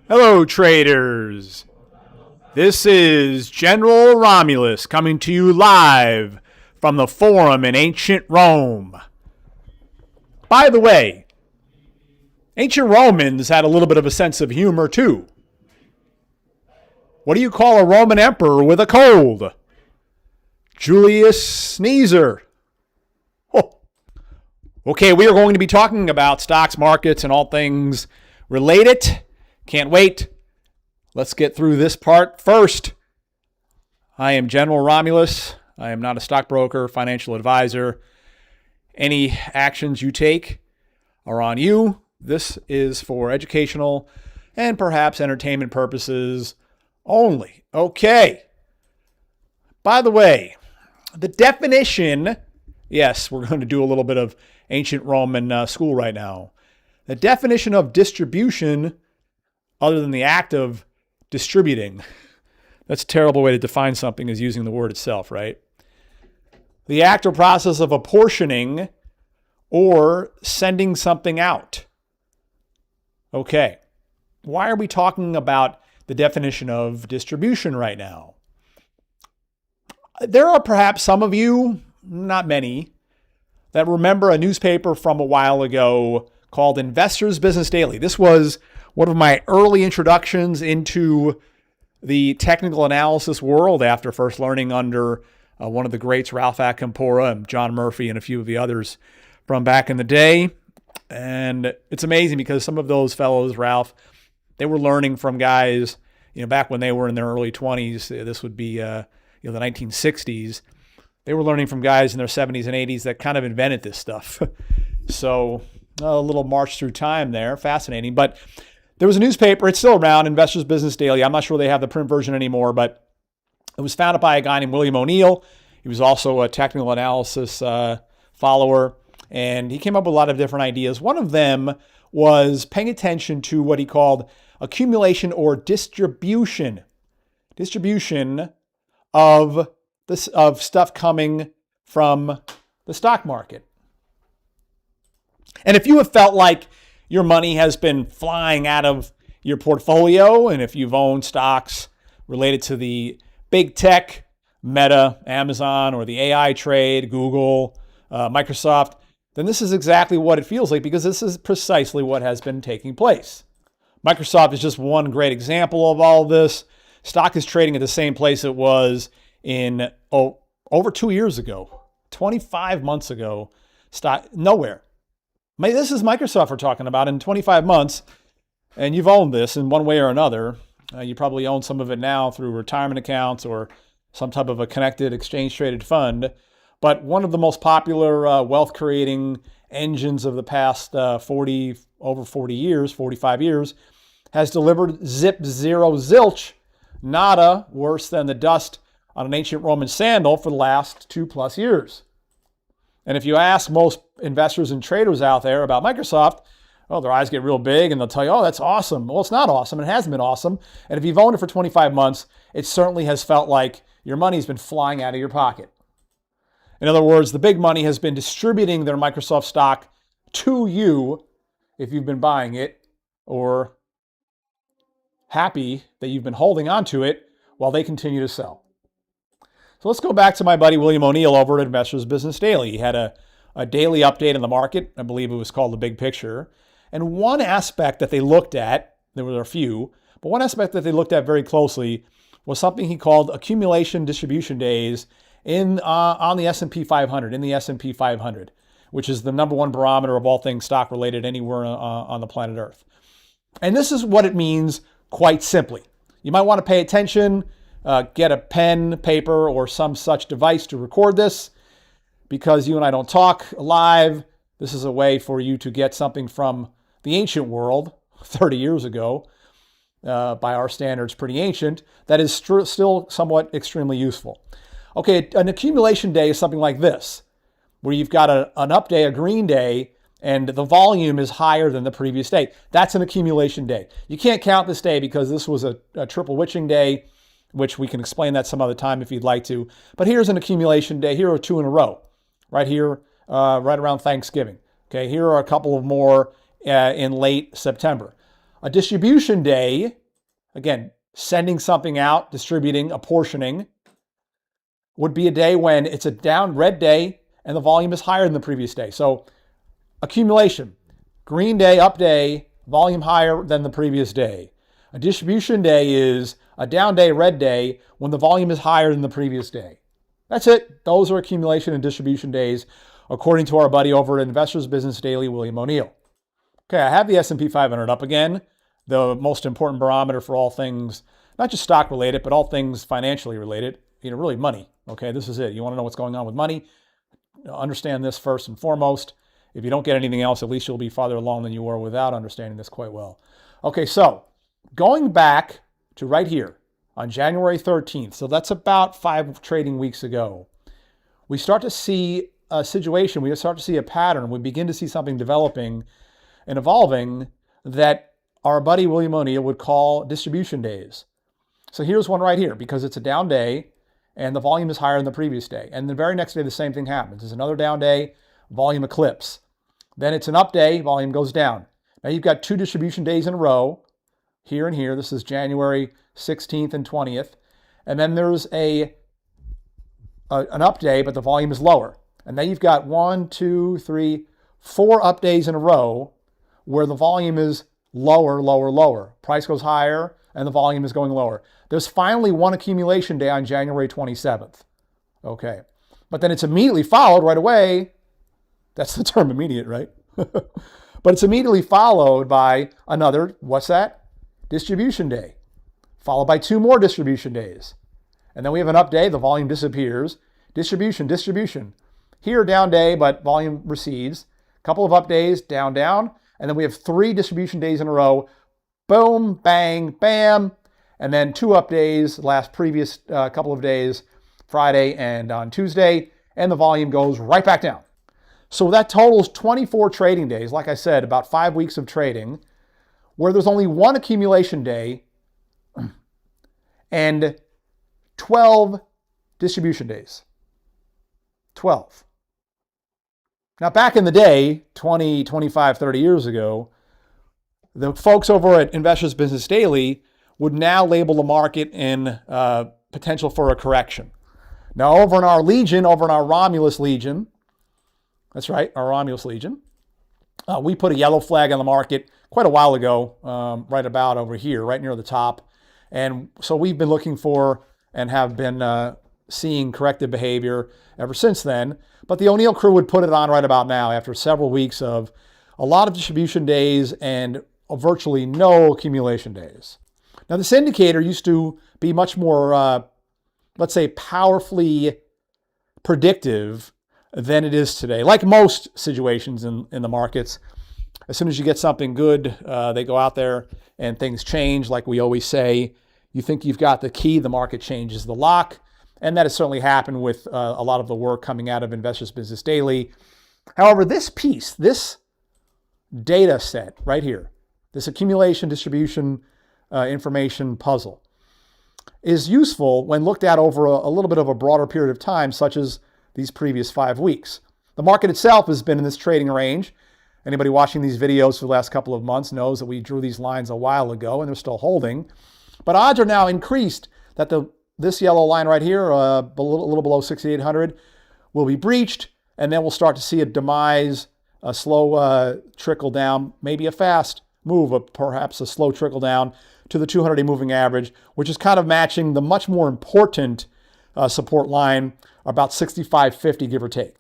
Hello, traders. This is General Romulus coming to you live from the Forum in ancient Rome. By the way, ancient Romans had a little bit of a sense of humor too. What do you call a Roman emperor with a cold? Julius Sneezer. Oh. Okay, we are going to be talking about stocks, markets, and all things related. Can't wait. Let's get through this part first. I am General Romulus. I am not a stockbroker, financial advisor. Any actions you take are on you. This is for educational and perhaps entertainment purposes only. Okay. By the way, the definition, yes, we're going to do a little bit of ancient Roman school right now. The definition of distribution, other than the act of distributing, that's a terrible way to define something, is using the word itself, right? The act or process of apportioning or sending something out. Okay. Why are we talking about the definition of distribution right now? There are perhaps some of you, not many, that remember a newspaper from a while ago called Investor's Business Daily. This was one of my early introductions into the technical analysis world after first learning under one of the greats, Ralph Acampora and John Murphy and a few of the others from back in the day. And it's amazing because some of those fellows, Ralph, they were learning from guys, back when they were in their early 20s. This would be, the 1960s. They were learning from guys in their 70s and 80s that kind of invented this stuff. So a little march through time there. Fascinating. But there was a newspaper. It's still around, Investor's Business Daily. I'm not sure they have the print version anymore, but it was founded by a guy named William O'Neill. He was also a technical analysis follower, and he came up with a lot of different ideas. One of them was paying attention to what he called accumulation or distribution. Distribution of stuff coming from the stock market. And if you have felt like your money has been flying out of your portfolio, and if you've owned stocks related to the big tech, Meta, Amazon, or the AI trade, Google, Microsoft, then this is exactly what it feels like, because this is precisely what has been taking place. Microsoft is just one great example of all of this. Stock is trading at the same place it was in over 2 years ago, 25 months ago. Stock nowhere. This is Microsoft we're talking about. In 25 months, and you've owned this in one way or another. You probably own some of it now through retirement accounts or some type of a connected exchange-traded fund. But one of the most popular wealth-creating engines of the past 45 years, has delivered zip, zero, zilch, nada, worse than the dust on an ancient Roman sandal for the last 2+ years. And if you ask most investors and traders out there about Microsoft, well, their eyes get real big and they'll tell you, oh, that's awesome. Well, it's not awesome. It hasn't been awesome. And if you've owned it for 25 months, it certainly has felt like your money's been flying out of your pocket. In other words, the big money has been distributing their Microsoft stock to you if you've been buying it, or happy that you've been holding on to it while they continue to sell. So let's go back to my buddy William O'Neill over at Investor's Business Daily. He had a daily update on the market. I believe it was called The Big Picture. And one aspect that they looked at, there were a few, but one aspect that they looked at very closely was something he called accumulation distribution days on the S&P 500, in the S&P 500, which is the number one barometer of all things stock related anywhere on the planet Earth. And this is what it means quite simply. You might want to pay attention, get a pen, paper, or some such device to record this, because you and I don't talk live. This is a way for you to get something from the ancient world 30 years ago, by our standards pretty ancient, that is still somewhat extremely useful. Okay, an accumulation day is something like this, where you've got an up day, a green day, and the volume is higher than the previous day. That's an accumulation day. You can't count this day because this was a triple witching day, which we can explain that some other time if you'd like to. But here's an accumulation day. Here are two in a row, right here, right around Thanksgiving. Okay, here are a couple of more in late September. A distribution day, again, sending something out, distributing, apportioning, would be a day when it's a down red day and the volume is higher than the previous day. So accumulation, green day, up day, volume higher than the previous day. A distribution day is a down day, red day, when the volume is higher than the previous day. That's it. Those are accumulation and distribution days, according to our buddy over at Investors Business Daily, William O'Neill. Okay, I have the S&P 500 up again, the most important barometer for all things, not just stock related, but all things financially related, really money. Okay, this is it. You want to know what's going on with money? Understand this first and foremost. If you don't get anything else, at least you'll be farther along than you were without understanding this quite well. Okay, so going back to right here on January 13th, so that's about 5 trading weeks ago, we start to see a situation, we start to see a pattern, we begin to see something developing and evolving that our buddy William O'Neill would call distribution days. So here's one right here, because it's a down day and the volume is higher than the previous day. And the very next day, the same thing happens. It's another down day, volume eclipse. Then it's an up day, volume goes down. Now you've got 2 distribution days in a row, here and here. This is January 16th and 20th. And then there's an up day, but the volume is lower. And now you've got 1, 2, 3, 4 up days in a row where the volume is lower, lower, lower. Price goes higher and the volume is going lower. There's finally one accumulation day on January 27th. Okay. But then it's immediately followed right away. That's the term immediate, right? But it's immediately followed by another, what's that? Distribution day. Followed by 2 more distribution days. And then we have an up day, the volume disappears. Distribution, distribution. Here, down day, but volume recedes. Couple of up days, down, down. And then we have 3 distribution days in a row. Boom, bang, bam. And then 2 up days, last previous couple of days, Friday and on Tuesday. And the volume goes right back down. So that totals 24 trading days. Like I said, about 5 weeks of trading, where there's only 1 accumulation day and 12 distribution days. 12. Now, back in the day, 20, 25, 30 years ago, the folks over at Investors Business Daily would now label the market in potential for a correction. Now, over in our Legion, over in our Romulus Legion, that's right, our Romulus Legion, we put a yellow flag on the market quite a while ago, right about over here, right near the top. And so we've been looking for and have been seeing corrective behavior ever since then. But the O'Neill crew would put it on right about now after several weeks of a lot of distribution days and virtually no accumulation days. Now, this indicator used to be much more, let's say, powerfully predictive than it is today. Like most situations in the markets, as soon as you get something good, they go out there and things change. Like we always say, you think you've got the key, the market changes the lock. And that has certainly happened with a lot of the work coming out of Investors Business Daily. However, this piece, this data set right here, this accumulation distribution information puzzle, is useful when looked at over a little bit of a broader period of time, such as these previous 5 weeks. The market itself has been in this trading range. Anybody watching these videos for the last couple of months knows that we drew these lines a while ago and they're still holding. But odds are now increased that this yellow line right here, a little below 6,800, will be breached, and then we'll start to see a demise, a slow trickle down, maybe a fast move, but perhaps a slow trickle down to the 200-day moving average, which is kind of matching the much more important support line, about 65.50, give or take.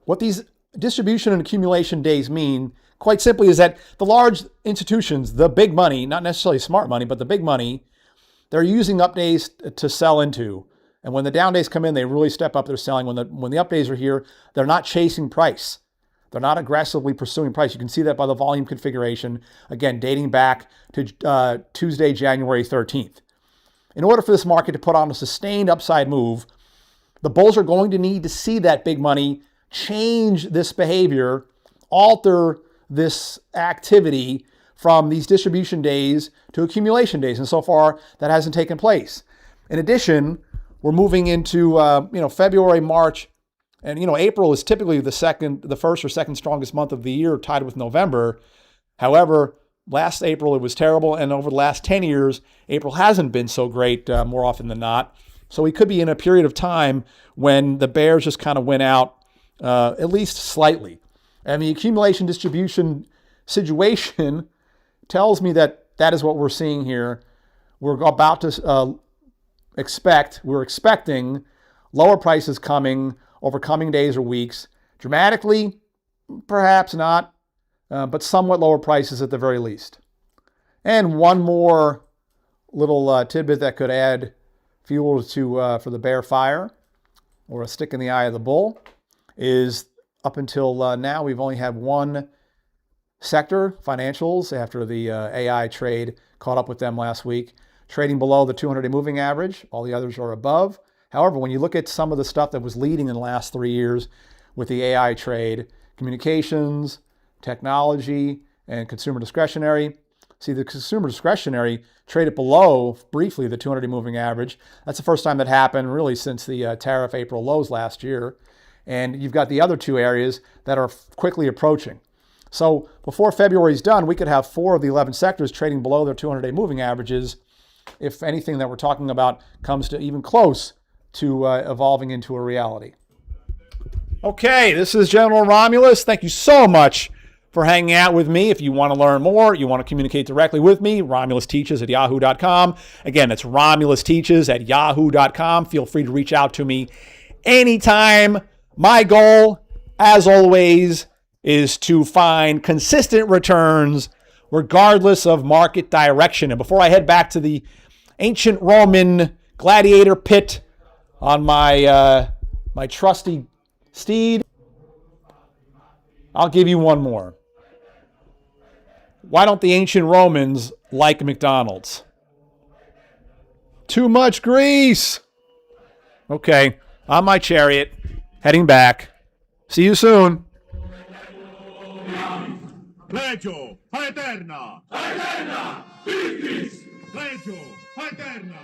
What these distribution and accumulation days mean, quite simply, is that the large institutions, the big money, not necessarily smart money, but the big money, they're using up days to sell into. And when the down days come in, they really step up their selling. When the up days are here, they're not chasing price. They're not aggressively pursuing price. You can see that by the volume configuration, again, dating back to Tuesday, January 13th. In order for this market to put on a sustained upside move, the bulls are going to need to see that big money change this behavior, alter this activity from these distribution days to accumulation days. And so far, that hasn't taken place. In addition, we're moving into February, March, and April is typically the first or second strongest month of the year, tied with November. However, last April it was terrible, and over the last 10 years, April hasn't been so great more often than not. So we could be in a period of time when the bears just kind of went out at least slightly. And the accumulation distribution situation tells me that that is what we're seeing here. We're about to we're expecting lower prices coming over coming days or weeks. Dramatically, perhaps not, but somewhat lower prices at the very least. And one more little tidbit that could add fuel for the bear fire, or a stick in the eye of the bull, is up until now we've only had one sector, financials, after the AI trade caught up with them last week, trading below the 200-day moving average. All the others are above. However, when you look at some of the stuff that was leading in the last 3 years with the AI trade, communications, technology, and consumer discretionary. See, the consumer discretionary traded below, briefly, the 200-day moving average. That's the first time that happened, really, since the tariff April lows last year. And you've got the other two areas that are quickly approaching. So before February's done, we could have 4 of the 11 sectors trading below their 200-day moving averages if anything that we're talking about comes to even close to evolving into a reality. Okay, this is General Romulus. Thank you so much for hanging out with me. If you want to learn more, you want to communicate directly with me, RomulusTeaches@yahoo.com. Again, that's RomulusTeaches@yahoo.com. Feel free to reach out to me anytime. My goal, as always, is to find consistent returns regardless of market direction. And before I head back to the ancient Roman gladiator pit on my my trusty steed, I'll give you one more. Why don't the ancient Romans like McDonald's? Too much grease. Okay, on my chariot, heading back. See you soon. Legio, aeterna! Aeterna! Victis! Legio, aeterna!